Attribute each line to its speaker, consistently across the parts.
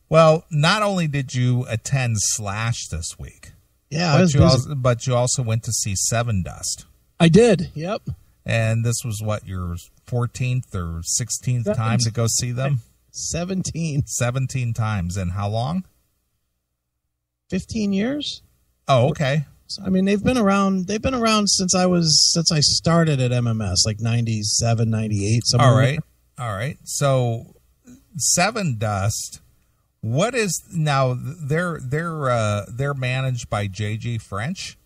Speaker 1: Well, not only did you attend Slash this week,
Speaker 2: yeah,
Speaker 1: but you also went to see Sevendust.
Speaker 2: I did. Yep.
Speaker 1: And this was what, your 14th or 16th time to go see them?
Speaker 2: 17
Speaker 1: times. And how long?
Speaker 2: 15 years.
Speaker 1: Oh, okay.
Speaker 2: So, I mean, they've been around since I started at MMS, like 97, 98.
Speaker 1: All right. So Sevendust, what is now? They're managed by JG French.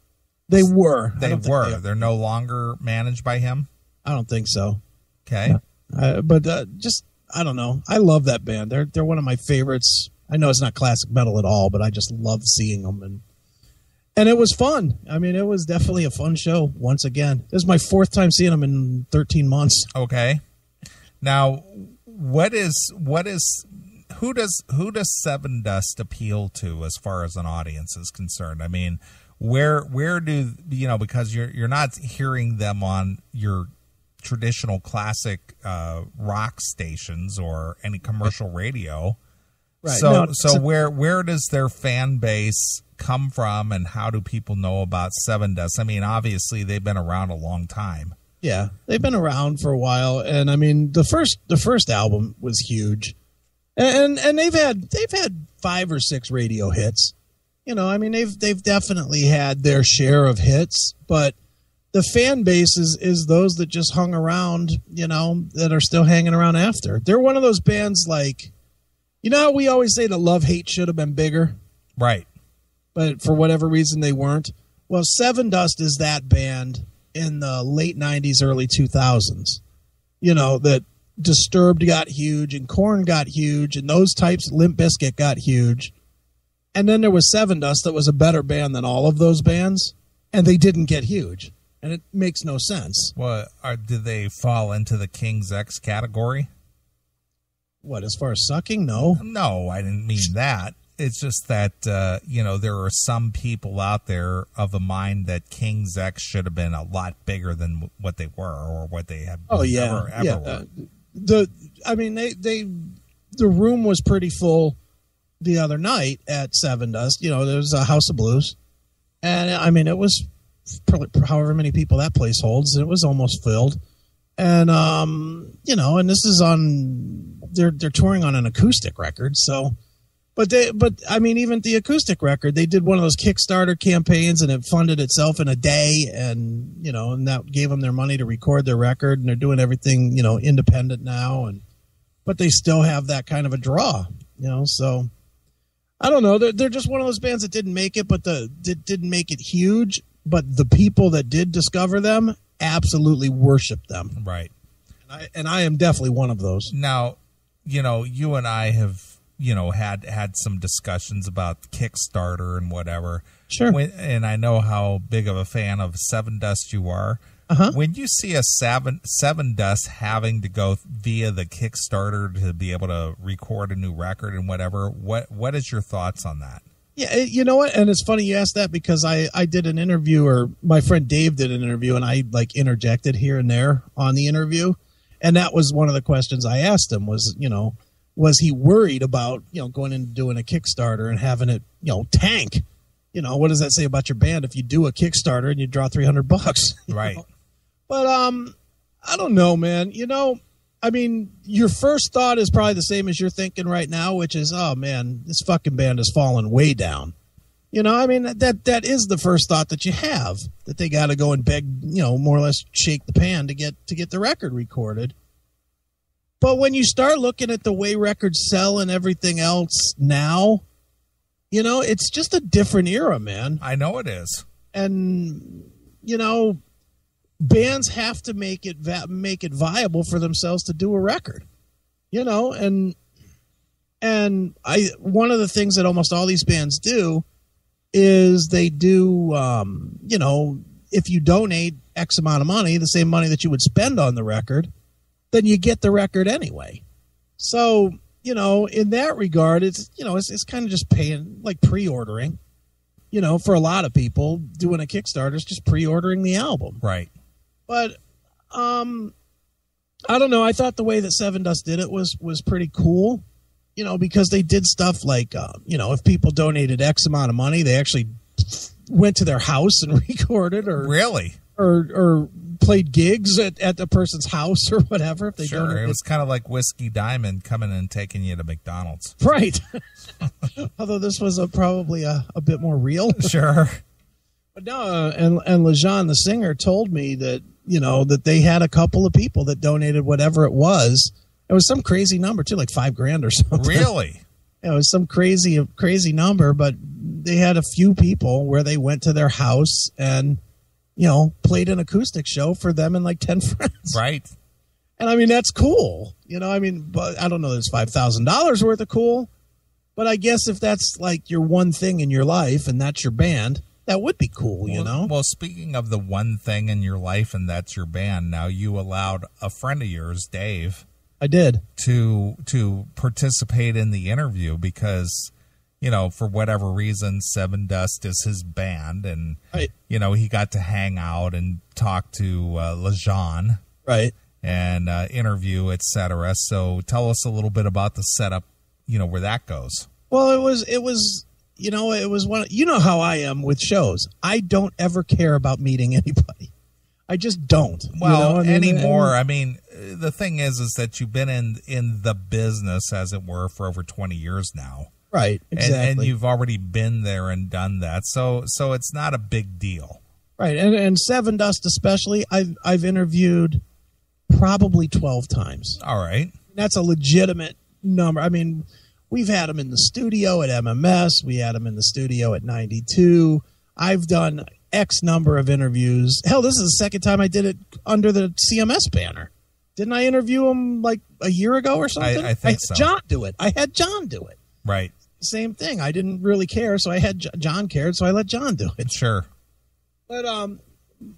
Speaker 2: They were.
Speaker 1: They're no longer managed by him.
Speaker 2: I don't think so.
Speaker 1: Okay.
Speaker 2: But just, I don't know. I love that band. They're one of my favorites. I know it's not classic metal at all, but I just love seeing them. And it was fun. I mean, it was definitely a fun show once again. This is my 4th time seeing them in 13 months.
Speaker 1: Okay. Now, who does Sevendust appeal to as far as an audience is concerned? I mean, where do because you're not hearing them on your traditional classic rock stations or any commercial radio. Right. So where does their fan base come from, and how do people know about Sevendust? I mean, obviously they've been around a long time.
Speaker 2: Yeah, they've been around for a while, and I mean the first album was huge, and they've had 5 or 6 radio hits. I mean they've definitely had their share of hits, but the fan base is those that just hung around, that are still hanging around after. They're one of those bands like, how we always say that Love Hate should have been bigger,
Speaker 1: right?
Speaker 2: But for whatever reason they weren't. Well, Sevendust is that band in the late 90s, early 2000s. That Disturbed got huge and Korn got huge and those types, Limp Bizkit got huge. And then there was Sevendust that was a better band than all of those bands, and they didn't get huge. And it makes no sense.
Speaker 1: Well, did they fall into the King's X category?
Speaker 2: What, as far as sucking? No.
Speaker 1: No, I didn't mean that. It's just that, there are some people out there of the mind that King's X should have been a lot bigger than what they were or what they have ever were.
Speaker 2: The room was pretty full the other night at Sevendust. There was a House of Blues. And, I mean, it was probably however many people that place holds. It was almost filled. And, and this is on, they're touring on an acoustic record. So, but I mean, even the acoustic record, they did one of those Kickstarter campaigns and it funded itself in a day. And, and that gave them their money to record their record. And they're doing everything, independent now. But they still have that kind of a draw, so I don't know. They're just one of those bands that didn't make it, but didn't make it huge. But the people that did discover them absolutely worship them.
Speaker 1: Right.
Speaker 2: And I am definitely one of those.
Speaker 1: Now, you and I have, had some discussions about Kickstarter and whatever.
Speaker 2: Sure.
Speaker 1: And I know how big of a fan of Sevendust you are.
Speaker 2: Uh-huh.
Speaker 1: When you see a Sevendust having to go via the Kickstarter to be able to record a new record and whatever, what is your thoughts on that?
Speaker 2: Yeah, you know what? And it's funny you asked that because I did an interview, or my friend Dave did an interview, and I interjected here and there on the interview. And that was one of the questions I asked him was, was he worried about, going and doing a Kickstarter and having it, tank? What does that say about your band if you do a Kickstarter and you draw $300?
Speaker 1: Right.
Speaker 2: But I don't know, man. I mean, your first thought is probably the same as you're thinking right now, which is, oh man, this fucking band has fallen way down. I mean, that is the first thought that you have, that they got to go and beg, more or less shake the pan to get the record recorded. But when you start looking at the way records sell and everything else now, it's just a different era, man.
Speaker 1: I know it is.
Speaker 2: And, bands have to make it viable for themselves to do a record, and one of the things that almost all these bands do is they do, if you donate X amount of money, the same money that you would spend on the record, then you get the record anyway. So, in that regard, it's kind of just paying, like pre-ordering, for a lot of people doing a Kickstarter is just pre-ordering the album.
Speaker 1: Right.
Speaker 2: But, I don't know. I thought the way that Sevendust did it was pretty cool. because they did stuff like, if people donated X amount of money, they actually went to their house and recorded or
Speaker 1: really
Speaker 2: or played gigs at the person's house or whatever. If they
Speaker 1: sure, it was kind of like Whiskey Diamond coming and taking you to McDonald's.
Speaker 2: Right. Although this was probably a bit more real.
Speaker 1: Sure.
Speaker 2: But no, and Lajon, the singer, told me that, that they had a couple of people that donated whatever it was. It was some crazy number, too, like $5,000 or something.
Speaker 1: Really?
Speaker 2: It was some crazy number, but they had a few people where they went to their house and, played an acoustic show for them and like 10 friends.
Speaker 1: Right.
Speaker 2: And I mean, that's cool. But I don't know, there's $5,000 worth of cool. But I guess if that's like your one thing in your life and that's your band, that would be cool,
Speaker 1: Well, speaking of the one thing in your life and that's your band, now you allowed a friend of yours, Dave.
Speaker 2: I did.
Speaker 1: To participate in the interview because, for whatever reason, Sevendust is his band. And,
Speaker 2: right.
Speaker 1: He got to hang out and talk to Lajon.
Speaker 2: Right.
Speaker 1: And interview, etc. So tell us a little bit about the setup, where that goes.
Speaker 2: Well, it was one. How I am with shows. I don't ever care about meeting anybody. I just don't.
Speaker 1: Well, anymore. The thing is that you've been in the business, as it were, for over 20 years now.
Speaker 2: Right. Exactly.
Speaker 1: And you've already been there and done that. So it's not a big deal.
Speaker 2: Right. And Sevendust especially, I've interviewed probably 12 times.
Speaker 1: All right.
Speaker 2: That's a legitimate number. We've had them in the studio at MMS. We had them in the studio at 92. I've done X number of interviews. Hell, this is the second time I did it under the CMS banner. Didn't I interview him like a year ago or something?
Speaker 1: I think so.
Speaker 2: John do it. I had John do it.
Speaker 1: Right.
Speaker 2: Same thing. I didn't really care, so I had John cared, so I let John do it.
Speaker 1: Sure.
Speaker 2: But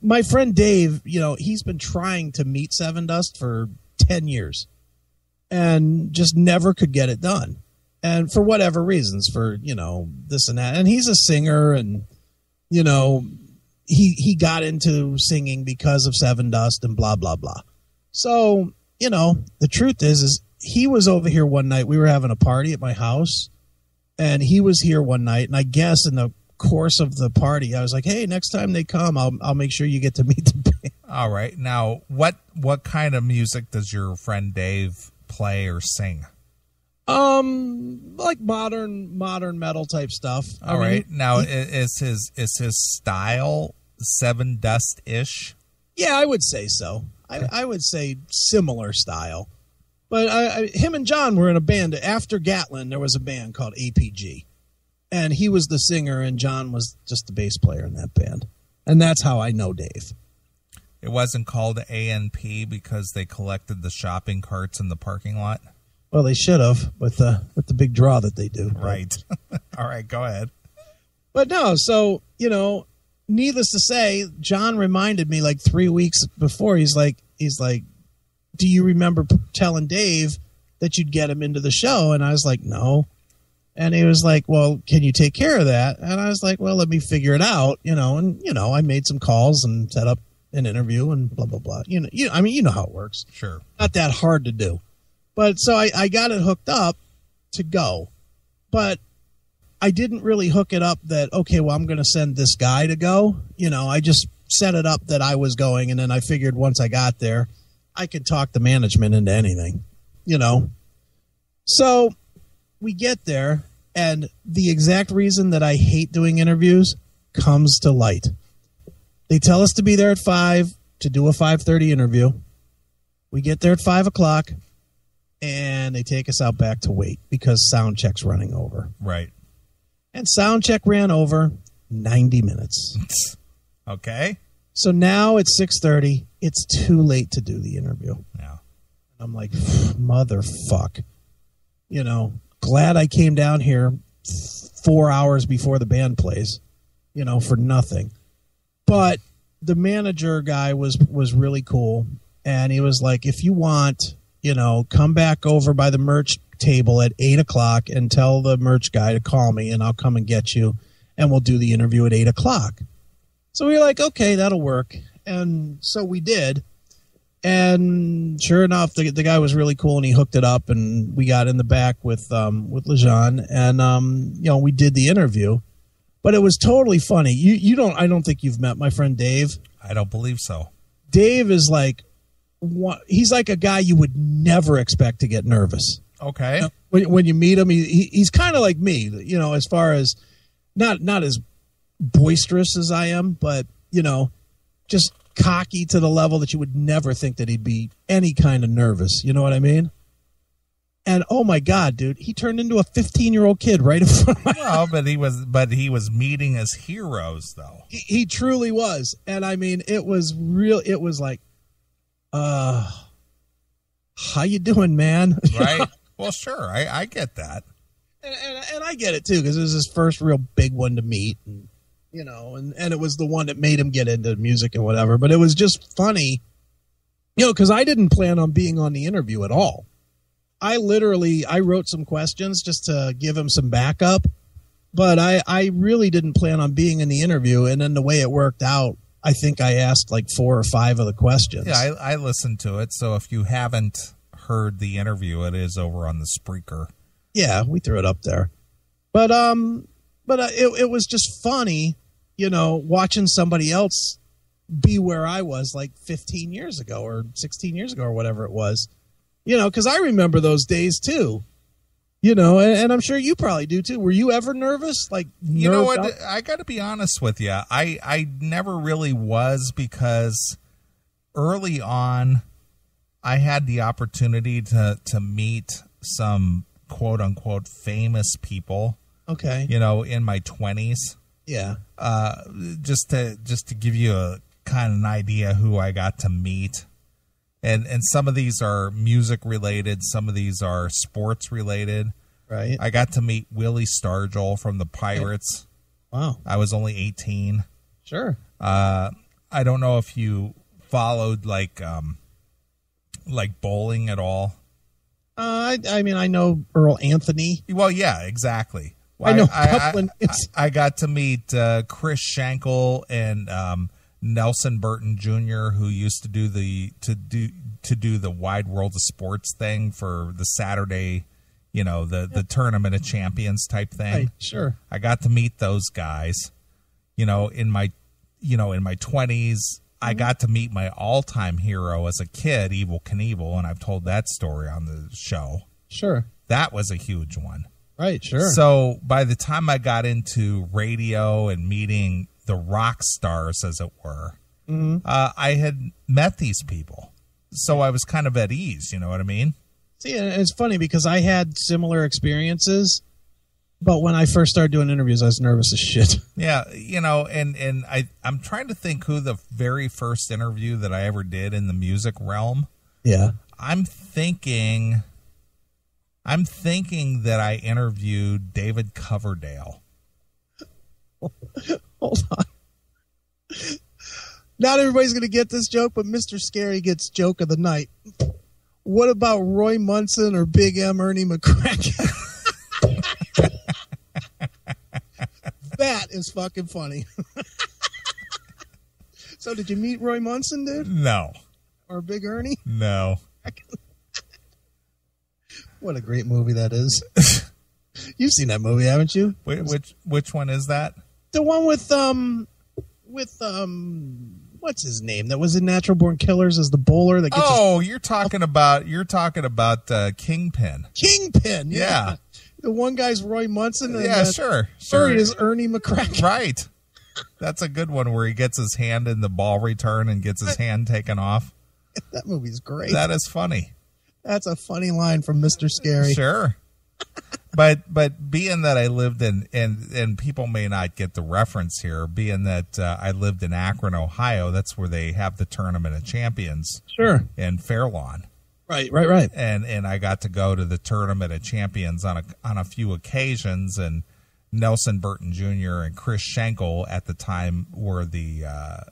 Speaker 2: my friend Dave, he's been trying to meet Sevendust for 10 years and just never could get it done. And for whatever reasons, for, this and that. And he's a singer and, he got into singing because of Sevendust and blah, blah, blah. So, the truth is he was over here one night. We were having a party at my house and he was here one night. And I guess in the course of the party, I was like, hey, next time they come, I'll make sure you get to meet the band.
Speaker 1: All right. Now, what kind of music does your friend Dave play or sing?
Speaker 2: Like modern metal type stuff.
Speaker 1: All right. Now, is his style Sevendust-ish?
Speaker 2: Yeah, I would say so. I would say similar style. But him and John were in a band. After Gatlin, there was a band called APG. And he was the singer, and John was just the bass player in that band. And that's how I know Dave.
Speaker 1: It wasn't called ANP because they collected the shopping carts in the parking lot?
Speaker 2: Well, they should have with the big draw that they do.
Speaker 1: Right. All right, go ahead.
Speaker 2: But no, so, needless to say, John reminded me like 3 weeks before. He's like, do you remember telling Dave that you'd get him into the show? And I was like, no. And he was like, well, can you take care of that? And I was like, well, let me figure it out, and, I made some calls and set up an interview and blah, blah, blah. You know how it works.
Speaker 1: Sure.
Speaker 2: Not that hard to do. But so I got it hooked up to go. But I didn't really hook it up that, okay, well, I'm going to send this guy to go. I just set it up that I was going. And then I figured once I got there, I could talk the management into anything, So we get there, and the exact reason that I hate doing interviews comes to light. They tell us to be there at 5 to do a 5:30 interview. We get there at 5 o'clock, and they take us out back to wait because sound check's running over.
Speaker 1: Right.
Speaker 2: And sound check ran over 90 minutes.
Speaker 1: Okay.
Speaker 2: So now it's 6:30. It's too late to do the interview.
Speaker 1: Yeah.
Speaker 2: I'm like, motherfuck. Glad I came down here 4 hours before the band plays, for nothing. But the manager guy was really cool. And he was like, if you want, come back over by the merch table at 8 o'clock and tell the merch guy to call me and I'll come and get you. And we'll do the interview at 8 o'clock. So we were like, okay, that'll work. And so we did. And sure enough, the guy was really cool, and he hooked it up, and we got in the back with Lajon, and you know, we did the interview. But it was totally funny. I don't think you've met my friend Dave.
Speaker 1: I don't believe so.
Speaker 2: Dave is like, he's like a guy you would never expect to get nervous.
Speaker 1: Okay.
Speaker 2: When you meet him, he's kind of like me, you know, as far as not as boisterous as I am, but, you know, just cocky to the level that you would never think that he'd be any kind of nervous. You know what I mean? And oh my God, dude, he turned into a 15-year-old kid right in front of my
Speaker 1: Well, but he was meeting his heroes, though.
Speaker 2: He truly was. And I mean, it was real. It was like, how you doing, man?
Speaker 1: Right. Well, sure. I get that.
Speaker 2: And I get it too, because it was his first real big one to meet, and you know, and it was the one that made him get into music and whatever. But it was just funny, you know, because I didn't plan on being on the interview at all. I wrote some questions just to give him some backup, but I really didn't plan on being in the interview. And then the way it worked out, I think I asked like 4 or 5 of the questions.
Speaker 1: Yeah, I listened to it. So if you haven't heard the interview, it is over on the Spreaker.
Speaker 2: Yeah, we threw it up there. But it was just funny, you know, watching somebody else be where I was like 15 years ago or 16 years ago or whatever it was. You know, because I remember those days too. You know, and I'm sure you probably do too. Were you ever nervous? Like,
Speaker 1: you know what? I got to be honest with you. I never really was, because early on, I had the opportunity to meet some quote unquote famous people.
Speaker 2: Okay.
Speaker 1: You know, in my 20s.
Speaker 2: Yeah.
Speaker 1: Just to give you a kind of an idea who I got to meet. And some of these are music related. Some of these are sports related.
Speaker 2: Right.
Speaker 1: I got to meet Willie Stargell from the Pirates.
Speaker 2: Wow.
Speaker 1: I was only 18.
Speaker 2: Sure.
Speaker 1: I don't know if you followed like bowling at all.
Speaker 2: I mean, I know Earl Anthony.
Speaker 1: Well, yeah, exactly. Well,
Speaker 2: I know.
Speaker 1: I got to meet Chris Schenkel and Nelson Burton Jr., who used to do the Wide World of Sports thing for the Saturday, you know, the Tournament of Champions type thing.
Speaker 2: Right, sure.
Speaker 1: I got to meet those guys. You know, in my 20s, I got to meet my all-time hero as a kid, Evel Knievel, and I've told that story on the show.
Speaker 2: Sure.
Speaker 1: That was a huge one.
Speaker 2: Right, sure.
Speaker 1: So by the time I got into radio and meeting the rock stars, as it were, I had met these people. So I was kind of at ease, you know what I mean?
Speaker 2: See, and it's funny because I had similar experiences, but when I first started doing interviews, I was nervous as shit.
Speaker 1: Yeah, you know, and I'm trying to think who the very first interview that I ever did in the music realm.
Speaker 2: Yeah.
Speaker 1: I'm thinking that I interviewed David Coverdale.
Speaker 2: Hold on. Not everybody's going to get this joke, but Mr. Scary gets joke of the night. What about Roy Munson or Big M Ernie McCracken? That is fucking funny. So did you meet Roy Munson, dude?
Speaker 1: No.
Speaker 2: Or Big Ernie?
Speaker 1: No.
Speaker 2: What a great movie that is. You've seen that movie, haven't you?
Speaker 1: Which one is that?
Speaker 2: The one with what's his name? That was in Natural Born Killers as the bowler that gets
Speaker 1: you're talking about Kingpin.
Speaker 2: Kingpin,
Speaker 1: Yeah.
Speaker 2: The one guy's Roy Munson and
Speaker 1: sure.
Speaker 2: Third is Ernie McCracken.
Speaker 1: Right. That's a good one where he gets his hand in the ball return and gets his hand taken off.
Speaker 2: That movie's great.
Speaker 1: That is funny.
Speaker 2: That's a funny line from Mr. Scary.
Speaker 1: Sure. But being that I lived in, and people may not get the reference here, being that I lived in Akron, Ohio, that's where they have the Tournament of Champions.
Speaker 2: Sure.
Speaker 1: In Fairlawn.
Speaker 2: Right.
Speaker 1: And I got to go to the Tournament of Champions on a few occasions, and Nelson Burton Jr. and Chris Schenkel at the time were the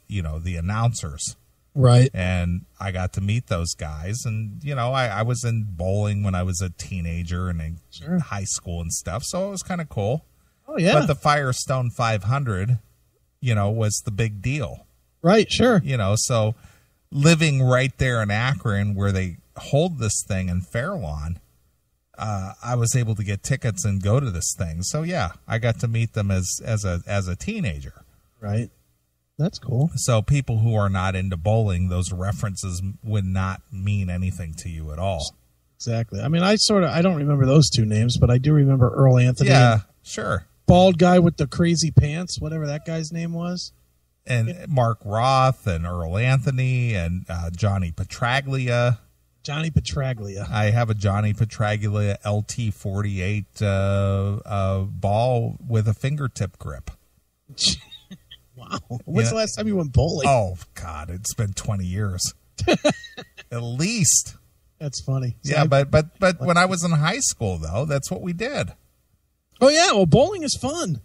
Speaker 1: announcers.
Speaker 2: Right.
Speaker 1: And I got to meet those guys. And, you know, I was in bowling when I was a teenager and in high school and stuff. So it was kind of cool.
Speaker 2: Oh, yeah.
Speaker 1: But the Firestone 500, you know, was the big deal.
Speaker 2: Right, sure.
Speaker 1: You know, so living right there in Akron where they hold this thing in Fairlawn, I was able to get tickets and go to this thing. So yeah, I got to meet them as a teenager.
Speaker 2: Right. That's cool.
Speaker 1: So people who are not into bowling, those references would not mean anything to you at all.
Speaker 2: Exactly. I mean, I don't remember those two names, but I do remember Earl Anthony.
Speaker 1: Yeah, sure.
Speaker 2: Bald guy with the crazy pants, whatever that guy's name was.
Speaker 1: And Mark Roth and Earl Anthony and Johnny Petraglia.
Speaker 2: Johnny Petraglia.
Speaker 1: I have a Johnny Petraglia LT48 ball with a fingertip grip.
Speaker 2: Wow. When's the last time you went bowling?
Speaker 1: Oh, God, it's been 20 years. At least.
Speaker 2: That's funny. So
Speaker 1: yeah, but when I was in high school, though, that's what we did.
Speaker 2: Oh, yeah. Well, bowling is fun.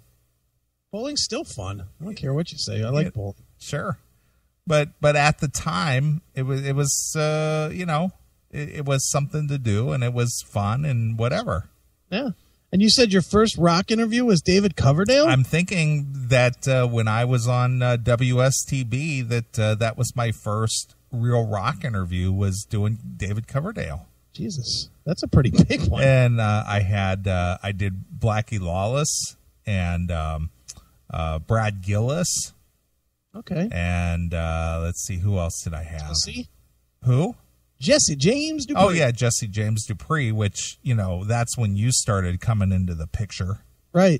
Speaker 2: Bowling's still fun. I don't care what you say. I like bowling.
Speaker 1: Sure. But at the time, it was it was something to do, and it was fun and whatever.
Speaker 2: Yeah. And you said your first rock interview was David Coverdale?
Speaker 1: I'm thinking that when I was on WSTB, that was my first real rock interview, was doing David Coverdale.
Speaker 2: Jesus, that's a pretty big one.
Speaker 1: And I did Blackie Lawless and Brad Gillis.
Speaker 2: Okay.
Speaker 1: And let's see, who else did I have?
Speaker 2: Jesse?
Speaker 1: Who?
Speaker 2: Jesse James Dupree.
Speaker 1: Oh, yeah, Jesse James Dupree, which, that's when you started coming into the picture.
Speaker 2: Right.